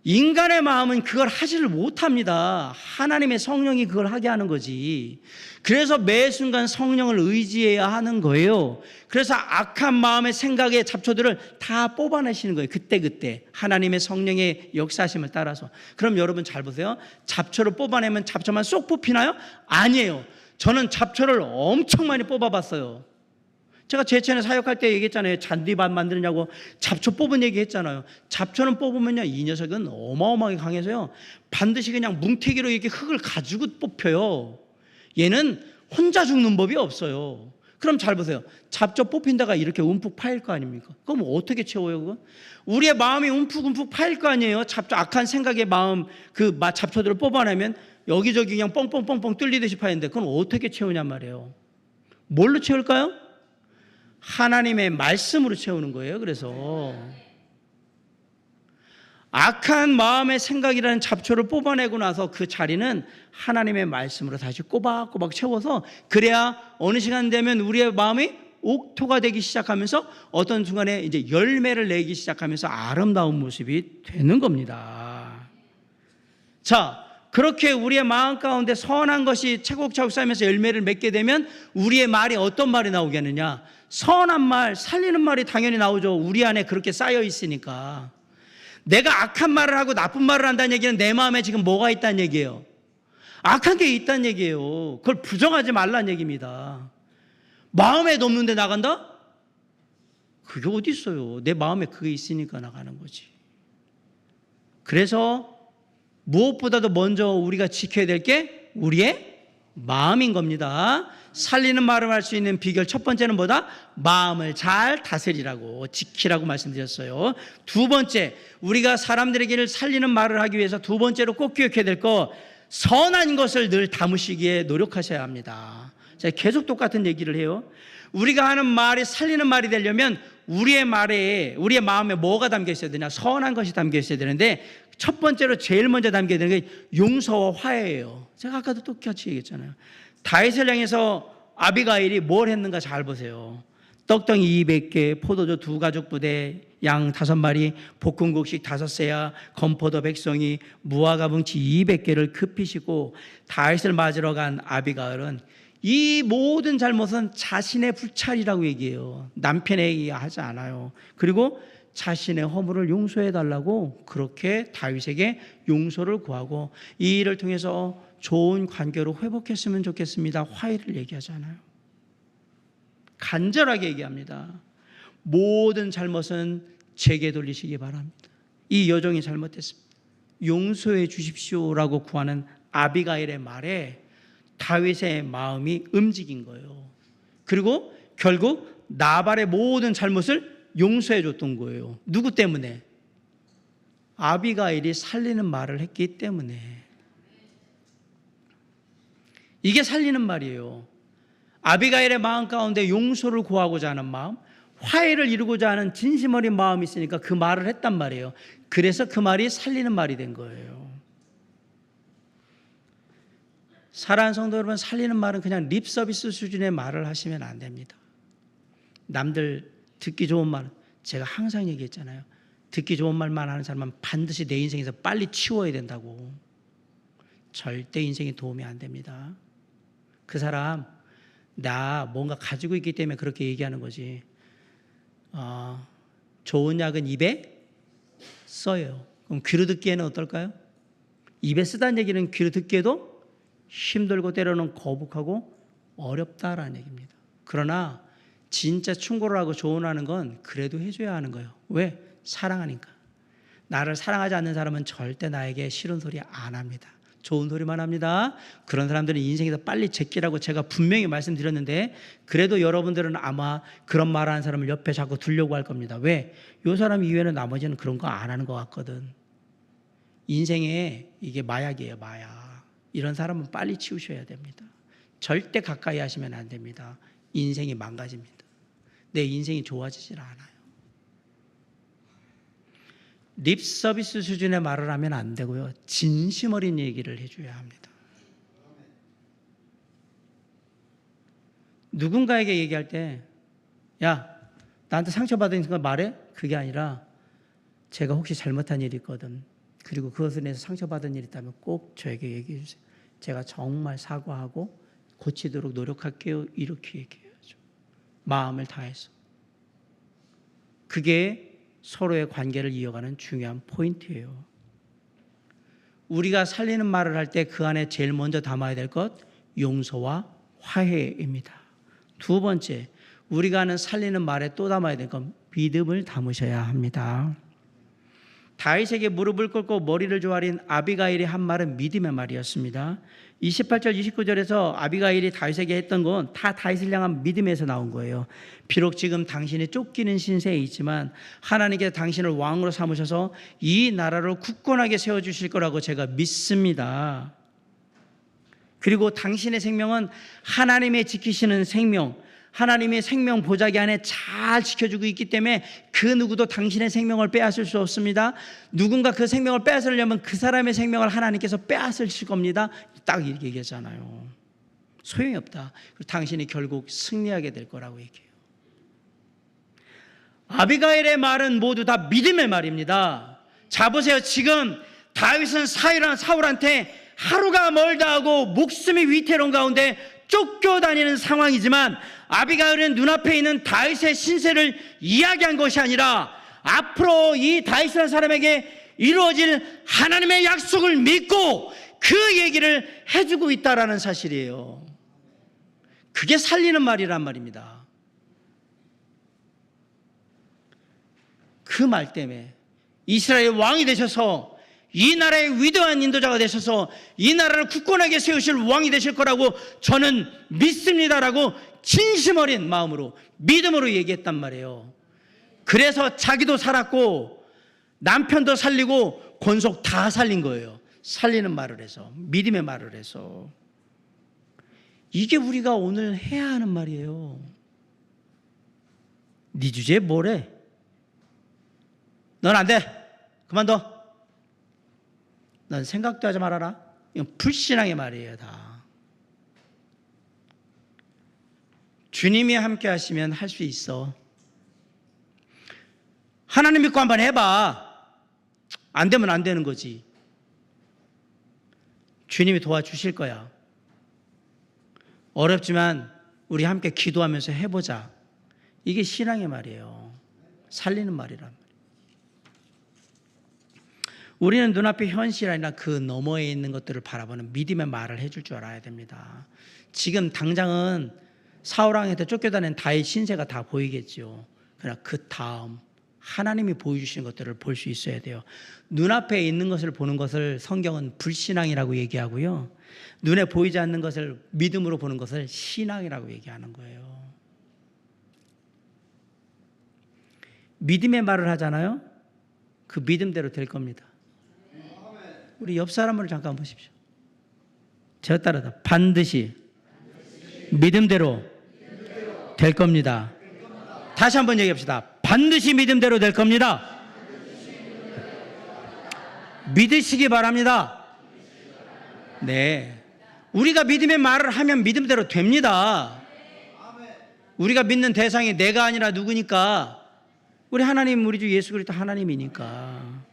인간의 마음은 그걸 하지를 못합니다. 하나님의 성령이 그걸 하게 하는 거지. 그래서 매 순간 성령을 의지해야 하는 거예요. 그래서 악한 마음의 생각의 잡초들을 다 뽑아내시는 거예요. 그때 하나님의 성령의 역사하심을 따라서. 그럼 여러분 잘 보세요. 잡초를 뽑아내면 잡초만 쏙 뽑히나요? 아니에요. 저는 잡초를 엄청 많이 뽑아봤어요. 제가 제천에 사역할 때 얘기했잖아요. 잔디밭 만드느냐고 잡초 뽑은 얘기 했잖아요. 잡초는 뽑으면요, 이 녀석은 어마어마하게 강해서요, 반드시 그냥 뭉태기로 이렇게 흙을 가지고 뽑혀요. 얘는 혼자 죽는 법이 없어요. 그럼 잘 보세요. 잡초 뽑힌 데가 이렇게 움푹 파일 거 아닙니까? 그럼 어떻게 채워요, 그거? 우리의 마음이 움푹 파일 거 아니에요? 잡초, 악한 생각의 마음, 그 잡초들을 뽑아내면 여기저기 그냥 뻥뻥뻥뻥 뚫리듯이 파이는데 그건 어떻게 채우냔 말이에요. 뭘로 채울까요? 하나님의 말씀으로 채우는 거예요. 그래서 악한 마음의 생각이라는 잡초를 뽑아내고 나서 그 자리는 하나님의 말씀으로 다시 꼬박꼬박 채워서, 그래야 어느 시간 되면 우리의 마음이 옥토가 되기 시작하면서 어떤 순간에 이제 열매를 내기 시작하면서 아름다운 모습이 되는 겁니다. 자, 그렇게 우리의 마음 가운데 선한 것이 차곡차곡 쌓이면서 열매를 맺게 되면 우리의 말이 어떤 말이 나오겠느냐? 선한 말, 살리는 말이 당연히 나오죠. 우리 안에 그렇게 쌓여 있으니까. 내가 악한 말을 하고 나쁜 말을 한다는 얘기는 내 마음에 지금 뭐가 있다는 얘기예요? 악한 게 있다는 얘기예요. 그걸 부정하지 말라는 얘기입니다. 마음에 없는데 나간다? 그게 어디 있어요? 내 마음에 그게 있으니까 나가는 거지. 그래서 무엇보다도 먼저 우리가 지켜야 될 게 우리의 마음인 겁니다. 살리는 말을 할 수 있는 비결 첫 번째는 뭐다? 마음을 잘 다스리라고, 지키라고 말씀드렸어요. 두 번째, 우리가 사람들에게 살리는 말을 하기 위해서 두 번째로 꼭 기억해야 될 거, 선한 것을 늘 담으시기에 노력하셔야 합니다. 제가 계속 똑같은 얘기를 해요. 우리가 하는 말이 살리는 말이 되려면 우리의 말에, 우리의 마음에 뭐가 담겨 있어야 되냐? 선한 것이 담겨 있어야 되는데, 첫 번째로 제일 먼저 담겨야 되는 게 용서와 화해예요. 제가 아까도 똑같이 얘기했잖아요. 다윗을 향해서 아비가일이 뭘 했는가 잘 보세요. 떡덩이 200개, 포도주 2가죽 부대, 양 5마리, 볶음국식 5세야, 건포도 100송이, 무화과 뭉치 200개를 급히시고 다윗을 맞으러 간 아비가일은 이 모든 잘못은 자신의 불찰이라고 얘기해요. 남편에게 하지 않아요. 그리고 자신의 허물을 용서해 달라고 그렇게 다윗에게 용서를 구하고, 이 일을 통해서 좋은 관계로 회복했으면 좋겠습니다. 화해를 얘기하잖아요. 간절하게 얘기합니다. 모든 잘못은 제게 돌리시기 바랍니다. 이 여종이 잘못했습니다. 용서해 주십시오라고 구하는 아비가일의 말에 다윗의 마음이 움직인 거예요. 그리고 결국 나발의 모든 잘못을 용서해 줬던 거예요. 누구 때문에? 아비가일이 살리는 말을 했기 때문에. 이게 살리는 말이에요. 아비가일의 마음 가운데 용서를 구하고자 하는 마음, 화해를 이루고자 하는 진심 어린 마음이 있으니까 그 말을 했단 말이에요. 그래서 그 말이 살리는 말이 된 거예요. 사랑하는 성도 여러분, 살리는 말은 그냥 립 서비스 수준의 말을 하시면 안 됩니다. 남들 듣기 좋은 말, 제가 항상 얘기했잖아요. 듣기 좋은 말만 하는 사람은 반드시 내 인생에서 빨리 치워야 된다고. 절대 인생에 도움이 안 됩니다. 그 사람 나 뭔가 가지고 있기 때문에 그렇게 얘기하는 거지. 좋은 약은 입에 써요. 그럼 귀로 듣기에는 어떨까요? 입에 쓰다는 얘기는 귀로 듣기에도 힘들고 때로는 거북하고 어렵다라는 얘기입니다. 그러나 진짜 충고를 하고 조언하는 건 그래도 해줘야 하는 거예요. 왜? 사랑하니까. 나를 사랑하지 않는 사람은 절대 나에게 싫은 소리 안 합니다. 좋은 소리만 합니다. 그런 사람들은 인생에서 빨리 제끼라고 제가 분명히 말씀드렸는데, 그래도 여러분들은 아마 그런 말하는 사람을 옆에 자꾸 두려고 할 겁니다. 왜? 이 사람 이외에는 나머지는 그런 거 안 하는 것 같거든. 인생에 이게 마약이에요, 마약. 이런 사람은 빨리 치우셔야 됩니다. 절대 가까이 하시면 안 됩니다. 인생이 망가집니다. 내 인생이 좋아지질 않아요. 립 서비스 수준의 말을 하면 안 되고요. 진심 어린 얘기를 해줘야 합니다. 누군가에게 얘기할 때, 야, 나한테 상처받은 거 말해? 그게 아니라, 제가 혹시 잘못한 일이 있거든. 그리고 그것을 인해서 상처받은 일이 있다면 꼭 저에게 얘기해 주세요. 제가 정말 사과하고 고치도록 노력할게요. 이렇게 얘기해야죠. 마음을 다해서. 그게 서로의 관계를 이어가는 중요한 포인트예요. 우리가 살리는 말을 할 때 그 안에 제일 먼저 담아야 될 것, 용서와 화해입니다. 두 번째, 우리가 하는 살리는 말에 또 담아야 될 건 믿음을 담으셔야 합니다. 다윗에게 무릎을 꿇고 머리를 조아린 아비가일이 한 말은 믿음의 말이었습니다. 28절 29절에서 아비가일이 다윗에게 했던 건 다 다윗을 향한 믿음에서 나온 거예요. 비록 지금 당신이 쫓기는 신세에 있지만 하나님께서 당신을 왕으로 삼으셔서 이 나라를 굳건하게 세워주실 거라고 제가 믿습니다. 그리고 당신의 생명은 하나님의 지키시는 생명, 하나님의 생명 보자기 안에 잘 지켜주고 있기 때문에 그 누구도 당신의 생명을 빼앗을 수 없습니다. 누군가 그 생명을 빼앗으려면 그 사람의 생명을 하나님께서 빼앗으실 겁니다. 딱 이렇게 얘기하잖아요. 소용이 없다. 당신이 결국 승리하게 될 거라고 얘기해요. 아비가일의 말은 모두 다 믿음의 말입니다. 자 보세요. 지금 다윗은 사울한테 하루가 멀다 하고 목숨이 위태로운 가운데 쫓겨다니는 상황이지만 아비가일은 눈앞에 있는 다윗의 신세를 이야기한 것이 아니라 앞으로 이 다윗이라는 사람에게 이루어질 하나님의 약속을 믿고 그 얘기를 해주고 있다라는 사실이에요. 그게 살리는 말이란 말입니다. 그 말 때문에 이스라엘 왕이 되셔서 이 나라의 위대한 인도자가 되셔서 이 나라를 굳건하게 세우실 왕이 되실 거라고 저는 믿습니다라고 진심 어린 마음으로 믿음으로 얘기했단 말이에요. 그래서 자기도 살았고 남편도 살리고 권속 다 살린 거예요. 살리는 말을 해서, 믿음의 말을 해서. 이게 우리가 오늘 해야 하는 말이에요. 네 주제에 뭐래? 넌 안 돼. 그만둬. 넌 생각도 하지 말아라. 이건 불신앙의 말이에요, 다. 주님이 함께 하시면 할 수 있어. 하나님 믿고 한번 해봐. 안 되면 안 되는 거지. 주님이 도와주실 거야. 어렵지만 우리 함께 기도하면서 해보자. 이게 신앙의 말이에요. 살리는 말이란 말이에요. 우리는 눈앞의 현실 아니라 그 너머에 있는 것들을 바라보는 믿음의 말을 해줄 줄 알아야 됩니다. 지금 당장은 사울왕한테 쫓겨다닌 다윗 신세가 다 보이겠죠. 그러나 그 다음 하나님이 보여주시는 것들을 볼 수 있어야 돼요. 눈앞에 있는 것을 보는 것을 성경은 불신앙이라고 얘기하고요. 눈에 보이지 않는 것을 믿음으로 보는 것을 신앙이라고 얘기하는 거예요. 믿음의 말을 하잖아요. 그 믿음대로 될 겁니다. 우리 옆 사람을 잠깐 보십시오. 제가 따라다 반드시 믿음대로 될 겁니다. 다시 한번 얘기합시다. 반드시 믿음대로 될 겁니다. 믿으시기 바랍니다. 네, 우리가 믿음의 말을 하면 믿음대로 됩니다. 우리가 믿는 대상이 내가 아니라 누구니까? 우리 하나님, 우리 주 예수 그리스도 하나님이니까.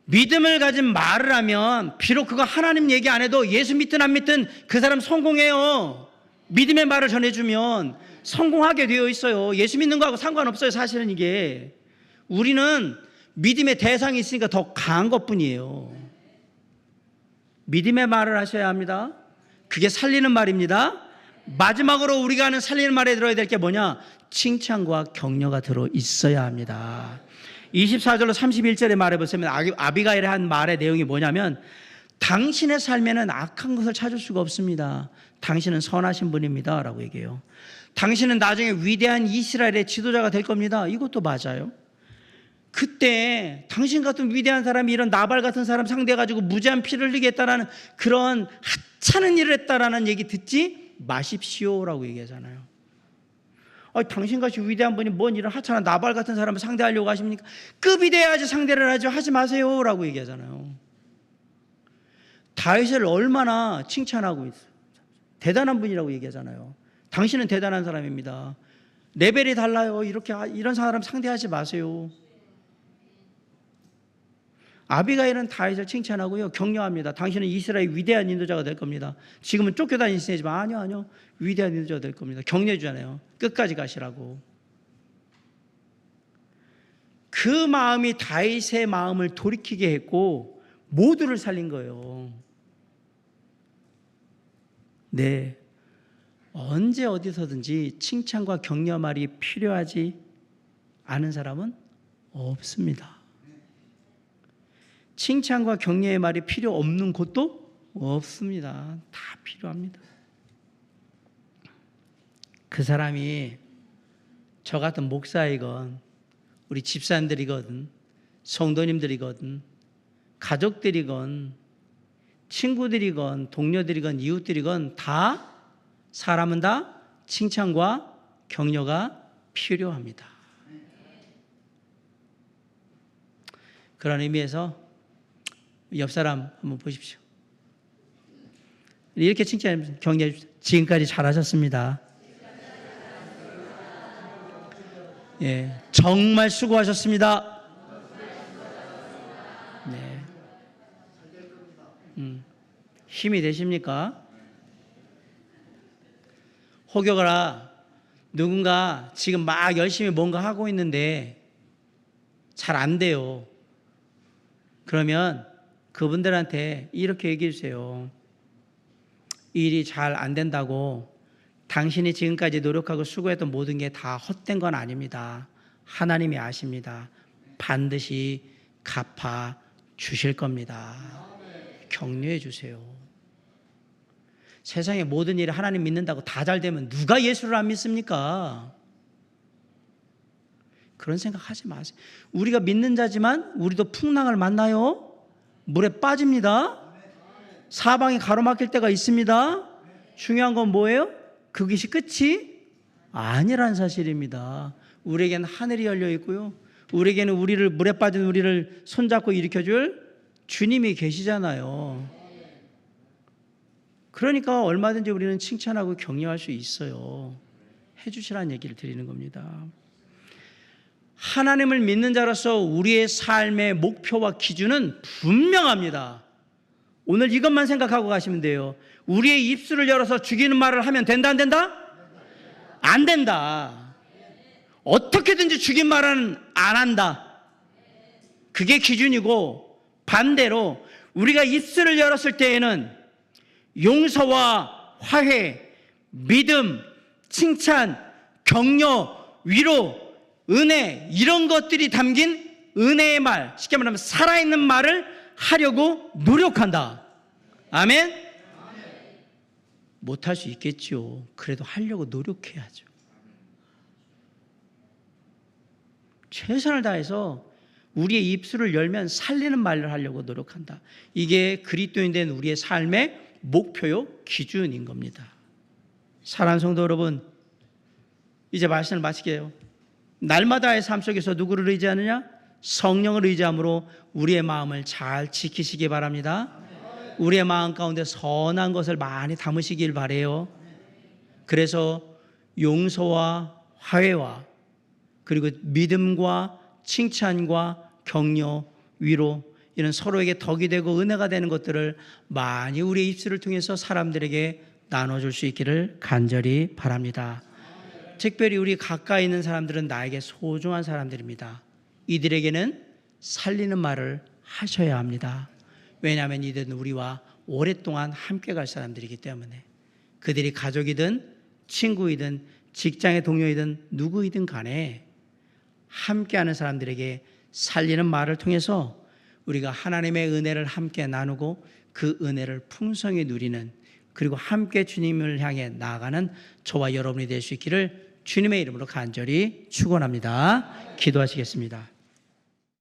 믿음을 가진 말을 하면 비록 그거 하나님 얘기 안 해도 예수 믿든 안 믿든 그 사람 성공해요. 믿음의 말을 전해주면 성공하게 되어 있어요. 예수 믿는 거하고 상관없어요. 사실은 이게 우리는 믿음의 대상이 있으니까 더 강한 것뿐이에요. 믿음의 말을 하셔야 합니다. 그게 살리는 말입니다. 마지막으로 우리가 하는 살리는 말에 들어야 될 게 뭐냐? 칭찬과 격려가 들어 있어야 합니다. 24절로 31절에 말해보시면 아비가일의 한 말의 내용이 뭐냐면 당신의 삶에는 악한 것을 찾을 수가 없습니다. 당신은 선하신 분입니다 라고 얘기해요. 당신은 나중에 위대한 이스라엘의 지도자가 될 겁니다. 이것도 맞아요. 그때 당신 같은 위대한 사람이 이런 나발 같은 사람 상대해가지고 무제한 피를 흘리게 했다라는 그런 하찮은 일을 했다라는 얘기 듣지 마십시오라고 얘기하잖아요. 당신같이 위대한 분이 뭔 이런 하찮은 나발 같은 사람을 상대하려고 하십니까? 급이 돼야지 상대를 하죠. 하지 마세요 라고 얘기하잖아요. 다윗을 얼마나 칭찬하고 있어요. 대단한 분이라고 얘기하잖아요. 당신은 대단한 사람입니다. 레벨이 달라요. 이런 사람 상대하지 마세요. 아비가일은 다윗을 칭찬하고요, 격려합니다. 당신은 이스라엘 위대한 인도자가 될 겁니다. 지금은 쫓겨다니는 시대지만 아니요, 위대한 인도자가 될 겁니다. 격려해 주잖아요. 끝까지 가시라고. 그 마음이 다윗의 마음을 돌이키게 했고 모두를 살린 거예요. 네, 언제 어디서든지 칭찬과 격려 말이 필요하지 않은 사람은 없습니다. 칭찬과 격려의 말이 필요 없는 곳도 없습니다. 다 필요합니다. 그 사람이 저 같은 목사이건 우리 집사님들이건 성도님들이건 가족들이건 친구들이건 동료들이건 이웃들이건 다 사람은 다 칭찬과 격려가 필요합니다. 그런 의미에서 옆 사람 한번 보십시오. 이렇게 칭찬 격려해 주십시오. 지금까지 잘하셨습니다. 예, 정말 수고하셨습니다. 네. 힘이 되십니까? 혹여나 누군가 지금 막 열심히 뭔가 하고 있는데 잘 안 돼요. 그러면 그분들한테 이렇게 얘기해 주세요. 일이 잘 안 된다고 당신이 지금까지 노력하고 수고했던 모든 게 다 헛된 건 아닙니다. 하나님이 아십니다. 반드시 갚아 주실 겁니다. 격려해 주세요. 세상의 모든 일이 하나님 믿는다고 다 잘 되면 누가 예수를 안 믿습니까? 그런 생각하지 마세요. 우리가 믿는 자지만 우리도 풍랑을 만나요. 물에 빠집니다. 사방이 가로막힐 때가 있습니다. 중요한 건 뭐예요? 그것이 끝이 아니라는 사실입니다. 우리에게는 하늘이 열려 있고요. 우리에게는 우리를 물에 빠진 우리를 손잡고 일으켜줄 주님이 계시잖아요. 그러니까 얼마든지 우리는 칭찬하고 격려할 수 있어요. 해주시라는 얘기를 드리는 겁니다. 하나님을 믿는 자로서 우리의 삶의 목표와 기준은 분명합니다. 오늘 이것만 생각하고 가시면 돼요. 우리의 입술을 열어서 죽이는 말을 하면 된다, 안 된다? 안 된다. 어떻게든지 죽인 말은 안 한다. 그게 기준이고, 반대로 우리가 입술을 열었을 때에는 용서와 화해, 믿음, 칭찬, 격려, 위로, 은혜, 이런 것들이 담긴 은혜의 말, 쉽게 말하면 살아있는 말을 하려고 노력한다. 아멘? 못할 수 있겠죠. 그래도 하려고 노력해야죠. 최선을 다해서 우리의 입술을 열면 살리는 말을 하려고 노력한다. 이게 그리스도인 된 우리의 삶의 목표요, 기준인 겁니다. 사랑하는 성도 여러분, 이제 말씀을 마치게요. 날마다의 삶 속에서 누구를 의지하느냐? 성령을 의지함으로 우리의 마음을 잘 지키시기 바랍니다. 우리의 마음 가운데 선한 것을 많이 담으시길 바라요. 그래서 용서와 화해와 그리고 믿음과 칭찬과 격려, 위로, 이런 서로에게 덕이 되고 은혜가 되는 것들을 많이 우리의 입술을 통해서 사람들에게 나눠줄 수 있기를 간절히 바랍니다. 특별히 우리 가까이 있는 사람들은 나에게 소중한 사람들입니다. 이들에게는 살리는 말을 하셔야 합니다. 왜냐하면 이들은 우리와 오랫동안 함께 갈 사람들이기 때문에. 그들이 가족이든 친구이든 직장의 동료이든 누구이든 간에 함께하는 사람들에게 살리는 말을 통해서 우리가 하나님의 은혜를 함께 나누고 그 은혜를 풍성히 누리는, 그리고 함께 주님을 향해 나아가는 저와 여러분이 될 수 있기를 주님의 이름으로 간절히 축원합니다. 기도하시겠습니다.